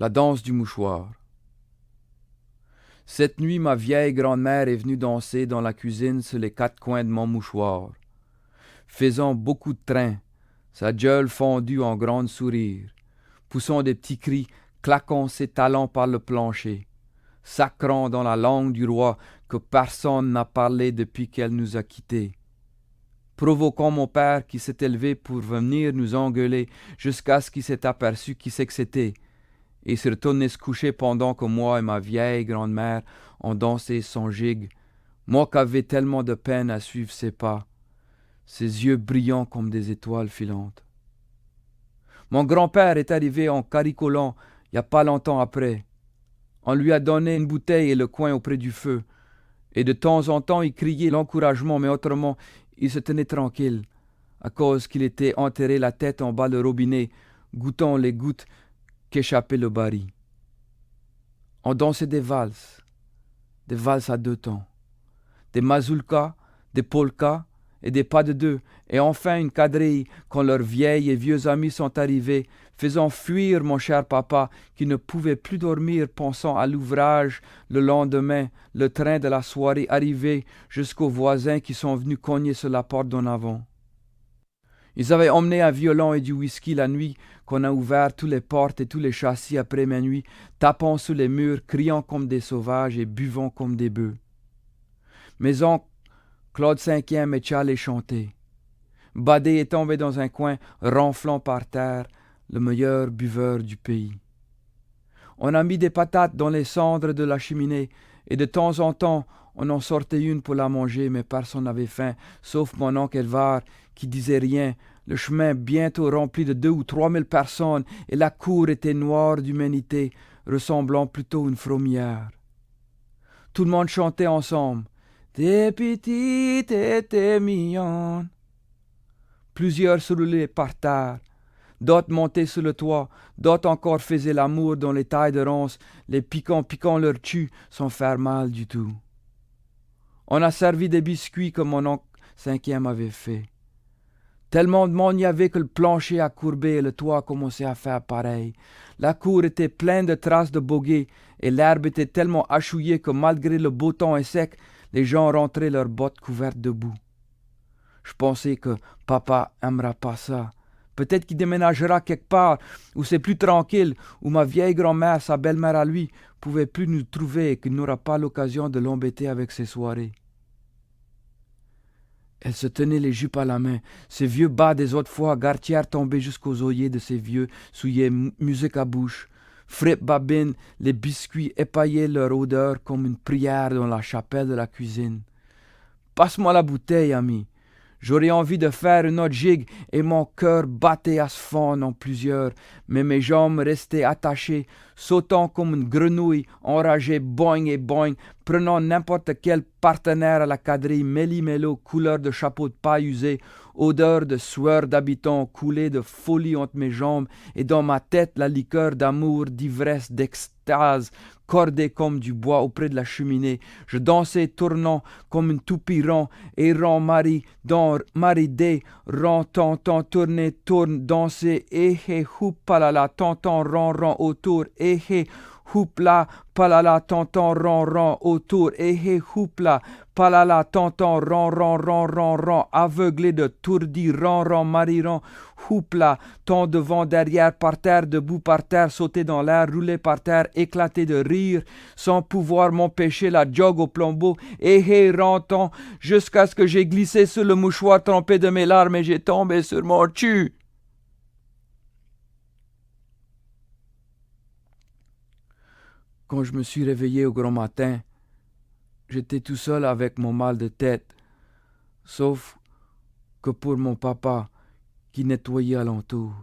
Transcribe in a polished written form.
La danse du mouchoir. Cette nuit, ma vieille grand-mère est venue danser dans la cuisine sur les quatre coins de mon mouchoir. Faisant beaucoup de train, sa gueule fondue en grands sourires, poussant des petits cris, claquant ses talons par le plancher, sacrant dans la langue du roi que personne n'a parlé depuis qu'elle nous a quittés, provoquant mon père qui s'est élevé pour venir nous engueuler jusqu'à ce qu'il s'est aperçu qui c'est que c'était, et s'est retourné se coucher pendant que moi et ma vieille grand-mère ont dansé son gigue, moi qui avais tellement de peine à suivre ses pas, ses yeux brillants comme des étoiles filantes. Mon grand-père est arrivé en caricolant il n'y a pas longtemps après. On lui a donné une bouteille et le coin auprès du feu, et de temps en temps il criait l'encouragement, mais autrement il se tenait tranquille, à cause qu'il était enterré la tête en bas le robinet, goûtant les gouttes qu'échappait le baril. On dansait des valses à deux temps, des mazurkas, des polkas et des pas de deux, et enfin une quadrille quand leurs vieilles et vieux amis sont arrivés, faisant fuir mon cher papa qui ne pouvait plus dormir pensant à l'ouvrage le lendemain, le train de la soirée arrivé jusqu'aux voisins qui sont venus cogner sur la porte d'en avant. Ils avaient emmené un violon et du whisky la nuit qu'on a ouvert toutes les portes et tous les châssis après minuit, tapant sur les murs, criant comme des sauvages et buvant comme des bœufs. Mes oncles Claude Cinquième et Charles chantaient. Badé est tombé dans un coin, ronflant par terre, le meilleur buveur du pays. On a mis des patates dans les cendres de la cheminée, et de temps en temps, on en sortait une pour la manger, mais personne n'avait faim, sauf mon oncle Elvar, qui disait rien, le chemin bientôt rempli de 2 ou 3 000 personnes, et la cour était noire d'humanité, ressemblant plutôt à une fromière. Tout le monde chantait ensemble. T'es petite et t'es mignonne. Plusieurs se roulaient par terre, d'autres montaient sur le toit, d'autres encore faisaient l'amour dans les tailles de ronces, les piquant leur cul sans faire mal du tout. On a servi des biscuits comme mon oncle Cinquième avait fait. Tellement de monde y avait que le plancher a courbé et le toit a commencé à faire pareil. La cour était pleine de traces de boguet et l'herbe était tellement hachouillée que malgré le beau temps et sec, les gens rentraient leurs bottes couvertes de boue. Je pensais que papa aimera pas ça. Peut-être qu'il déménagera quelque part où c'est plus tranquille, où ma vieille grand-mère, sa belle-mère à lui, pouvait plus nous trouver et qu'il n'aura pas l'occasion de l'embêter avec ses soirées. Elle se tenait les jupes à la main, ses vieux bas des autres fois, gartières tombées jusqu'aux oeillets de ses vieux souliers, musique à bouche. Frippe babine, les biscuits épaillaient leur odeur comme une prière dans la chapelle de la cuisine. Passe-moi la bouteille, ami. J'aurais envie de faire une autre gigue et mon cœur battait à se fondre en plusieurs, mais mes jambes restaient attachées, sautant comme une grenouille, enragée, boing et boing, prenant n'importe quel partenaire à la quadrille, méli-mélo, couleur de chapeau de paille usé, odeur de sueur d'habitant coulée de folie entre mes jambes, et dans ma tête la liqueur d'amour, d'ivresse, d'extase, cordée comme du bois auprès de la cheminée. Je dansais tournant comme une toupie rond, et rond mari, dans maridé, rond, tentant, tourner, tourne, danser, hé, houpalala, tentant, rond, autour, hé, houpla, palala, tentant, rond, autour, hé, houpla, palala, tentant, rond, aveuglé de tourdi, rond, mariron, houpla, tant devant, derrière, par terre, debout par terre, sauter dans l'air, rouler par terre, éclater de rire, sans pouvoir m'empêcher la jogue au plombeau, hé, rentant, jusqu'à ce que j'ai glissé sur le mouchoir trempé de mes larmes et j'ai tombé sur mon cul. Quand je me suis réveillé au grand matin, j'étais tout seul avec mon mal de tête, sauf que pour mon papa qui nettoyait alentour.